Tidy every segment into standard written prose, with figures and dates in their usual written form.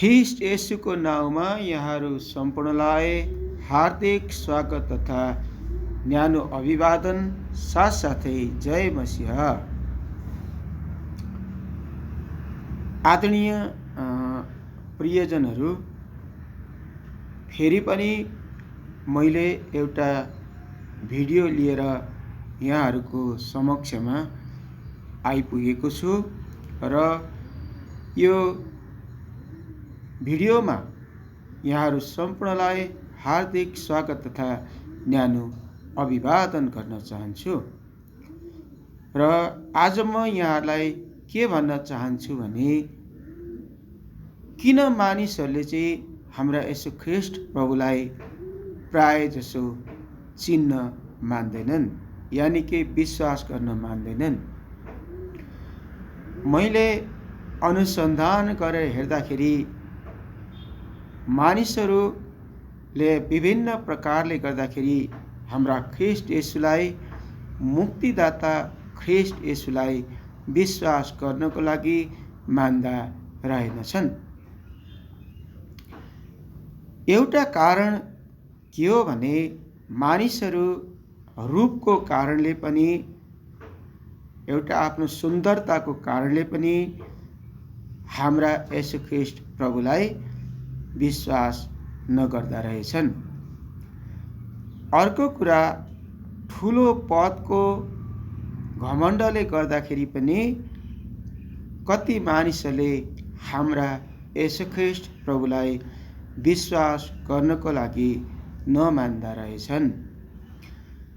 ख्रिस्ट येशूको नाउँमा यहाँहरू सम्पूर्णलाई हार्दिक स्वागत तथा न्यानो अभिवादन साथसाथै जय मसीह। आदरणीय प्रियजनहरू, फेरि पनि मैले एउटा भिडियो लिएर यहाँहरूको समक्षमा आइपुगेको छु र यो भिडियोमा यहाँहरू सम्पूर्णलाई हार्दिक स्वागत तथा न्यानो अभिवादन गर्न चाहन्छु। र आज म यहाँहरूलाई के भन्न चाहन्छु भने किन मानिसहरूले चाहिँ हाम्रा येशू ख्रिस्ट प्रभुलाई प्राय जसो चिन्न मान्दैनन्, यानि कि विश्वास गर्न मान्दैनन्। मैले अनुसन्धान गरेर हेर्दाखेरि मानिसहरूले विभिन्न प्रकारले गर्दाखेरि हाम्रा ख्रिस्ट येशूलाई, मुक्तिदाता ख्रिस्ट येशूलाई विश्वास गर्नको लागि मान्दा रहेनछन्। एउटा कारण के हो भने मानिसहरू रूपको कारणले पनि, एउटा आफ्नो सुन्दरताको कारणले पनि हाम्रा येशू ख्रिस्ट प्रभुलाई विश्वास नगर्दा रहेछन्। अर्को कुरा, ठुलो पदको घमण्डले गर्दाखेरि पनि कति मानिसहरूले हाम्रा येशू ख्रिस्ट प्रभुलाई विश्वास गर्नको लागि नमान्दा रहेछन्।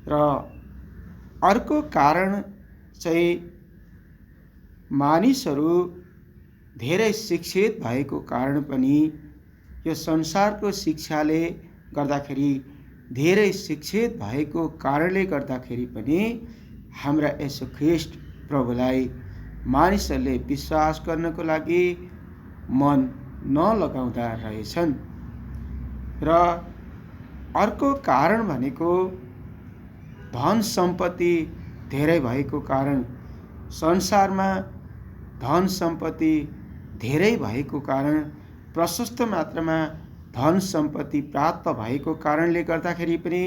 र अर्को कारण चाहिँ मानिसहरू धेरै शिक्षित भएको कारण पनि, यो संसारको शिक्षाले गर्दाखेरि, धेरै शिक्षित भएको कारणले गर्दाखेरि पनि हाम्रा येशू ख्रिस्ट प्रभुलाई मानिसहरूले विश्वास गर्नको लागि मन नलगाउँदा रहेछन्। र अर्को कारण भनेको धन सम्पत्ति धेरै भएको कारण, संसारमा धन सम्पत्ति धेरै भएको कारण, प्रशस्त मात्रामा धन सम्पत्ति प्राप्त भएको कारणले गर्दाखेरि पनि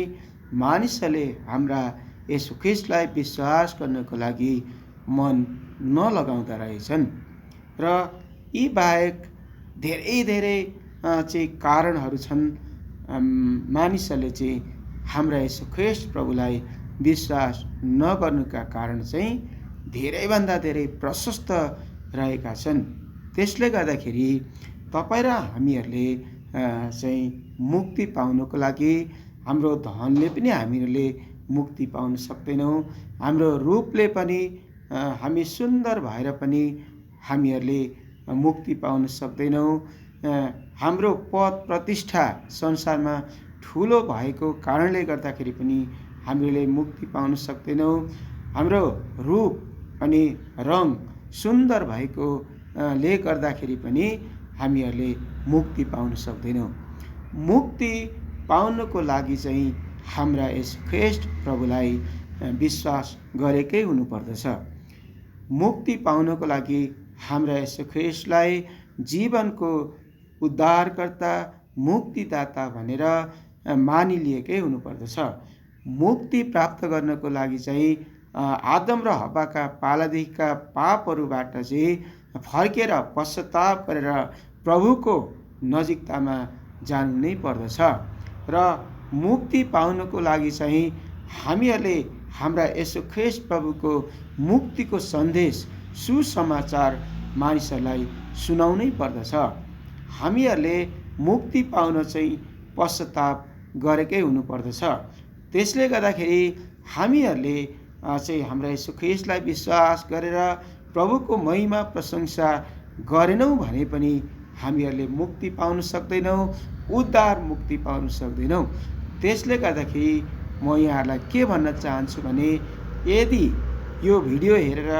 मानिसहरूले हाम्रा येशू ख्रिस्टलाई विश्वास गर्नको लागि मन नलगाउँदा रहेछन्। र यी बाहेक धेरै चाहिँ कारणहरू छन् मानिसहरूले चाहिँ हाम्रा येशू ख्रिस्ट प्रभुलाई विश्वास नगर्नुका कारण चाहिँ धेरैभन्दा धेरै प्रशस्त रहेका छन्। त्यसले गर्दाखेरि तपाईँ र हामीहरूले चाहिँ मुक्ति पाउनको लागि हाम्रो धनले पनि हामीले मुक्ति पाउन सक्दैनौँ, हाम्रो रूपले पनि, हामी सुन्दर भएर पनि हामीहरूले मुक्ति पाउन सक्दैनौँ, हाम्रो पद प्रतिष्ठा संसारमा ठुलो भएको कारणले गर्दाखेरि पनि हामीले मुक्ति पाउन सक्दैनौँ, हाम्रो रूप अनि रङ सुन्दर भएको ले गर्दाखेरि पनि हामीहरूले मुक्ति पाउन सक्दैनौँ। मुक्ति पाउनको लागि चाहिँ हाम्रा येशू ख्रिस्ट प्रभुलाई विश्वास गरेकै हुनुपर्दछ। मुक्ति पाउनको लागि हाम्रा येशू ख्रिस्टलाई जीवनको उद्धारकर्ता, मुक्तिदाता भनेर मानिलिएकै हुनुपर्दछ। मुक्ति प्राप्त गर्नको लागि चाहिँ आदम र हव्वाका पालादेखिका पापहरूबाट चाहिँ फर्केर पश्चाताप गरेर प्रभुको नजिकतामा जानु नै पर्दछ। र मुक्ति पाउनको लागि चाहिँ हामीहरूले हाम्रा येशू ख्रिस्ट प्रभुको मुक्तिको सन्देश, सुसमाचार मानिसहरूलाई सुनाउनै पर्दछ। हामीहरूले मुक्ति पाउन चाहिँ पश्चाताप गरेकै हुनुपर्दछ। त्यसले गर्दाखेरि हामीहरूले चाहिँ हाम्रा येशू ख्रिस्टलाई विश्वास गरेर प्रभुको महिमा प्रशंसा गरेनौँ भने पनि हामीहरूले मुक्ति पाउन सक्दैनौँ, उद्धार मुक्ति पाउन सक्दैनौँ। त्यसले गर्दाखेरि म यहाँहरूलाई के भन्न चाहन्छु भने यदि यो भिडियो हेरेर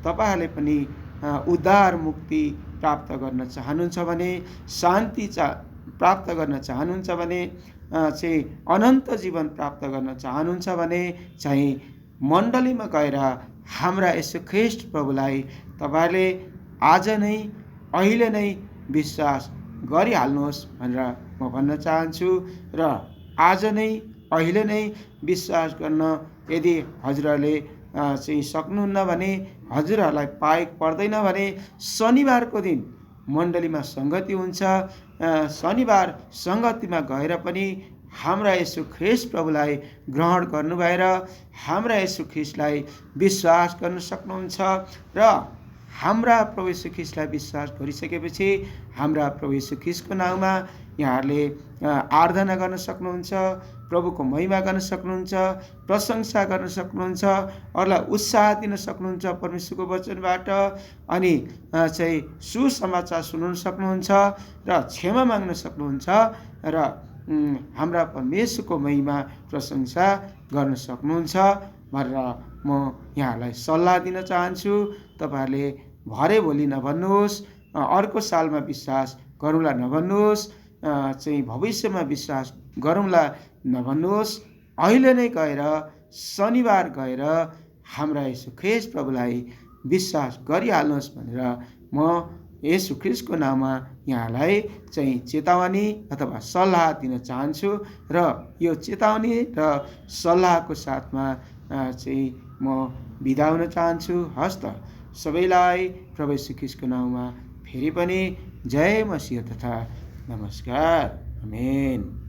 तपाईँहरूले पनि उद्धार मुक्ति प्राप्त गर्न चाहनुहुन्छ भने, शान्ति प्राप्त गर्न चाहनुहुन्छ भने, चाहिँ अनन्त जीवन प्राप्त गर्न चाहनुहुन्छ भने चाहिँ मण्डलीमा गएर हाम्रा येशू ख्रिस्ट प्रभुलाई तपाईँले आज नै, अहिले नै विश्वास गरिहाल्नुहोस् भनेर म भन्न चाहन्छु। र आज नै अहिले नै विश्वास गर्न यदि हजुरहरूले चाहिँ सक्नुहुन्न भने, हजुरहरूलाई पाएको पर्दैन भने शनिबारको दिन मण्डलीमा सङ्गति हुन्छ। शनिबार सङ्गतिमा गएर पनि हाम्रा येशू ख्रीष्ट प्रभुलाई ग्रहण गर्नु भएर हाम्रा येशू ख्रीष्टलाई विश्वास गर्न सक्नुहुन्छ। र हाम्रा प्रभु येशू ख्रीष्टलाई विश्वास गरिसकेपछि हाम्रा प्रभु येशू ख्रीष्टको नाउँमा यहाँहरूले आराधना गर्न सक्नुहुन्छ, प्रभुको महिमा गर्न सक्नुहुन्छ, प्रशंसा गर्न सक्नुहुन्छ, अरूलाई उत्साह दिन सक्नुहुन्छ परमेश्वरको वचनबाट। अनि चाहिँ सुसमाचार सुनाउन सक्नुहुन्छ र क्षमा माग्न सक्नुहुन्छ र हाम्रा परमेश्वरको महिमा प्रशंसा गर्न सक्नुहुन्छ भनेर म यहाँलाई सल्लाह दिन चाहन्छु। तपाईँहरूले भरे भोलि नभन्नुहोस्, अर्को सालमा विश्वास गरौँला नभन्नुहोस्, चाहिँ भविष्यमा विश्वास गरौँला नभन्नुहोस्। अहिले नै गएर शनिबार गएर हाम्रा येशू ख्रीष्ट प्रभुलाई विश्वास गरिहाल्नुहोस् भनेर म येशू ख्रीष्टको नाममा यहाँलाई चाहिँ चेतावनी अथवा सल्लाह दिन चाहन्छु। र यो चेतावनी र सल्लाहको साथमा चाहिँ म बिदा हुन चाहन्छु। हस्त सबैलाई प्रभु येशू ख्रीष्टको नाममा फेरि पनि जय मसीह तथा नमस्कार। आमेन।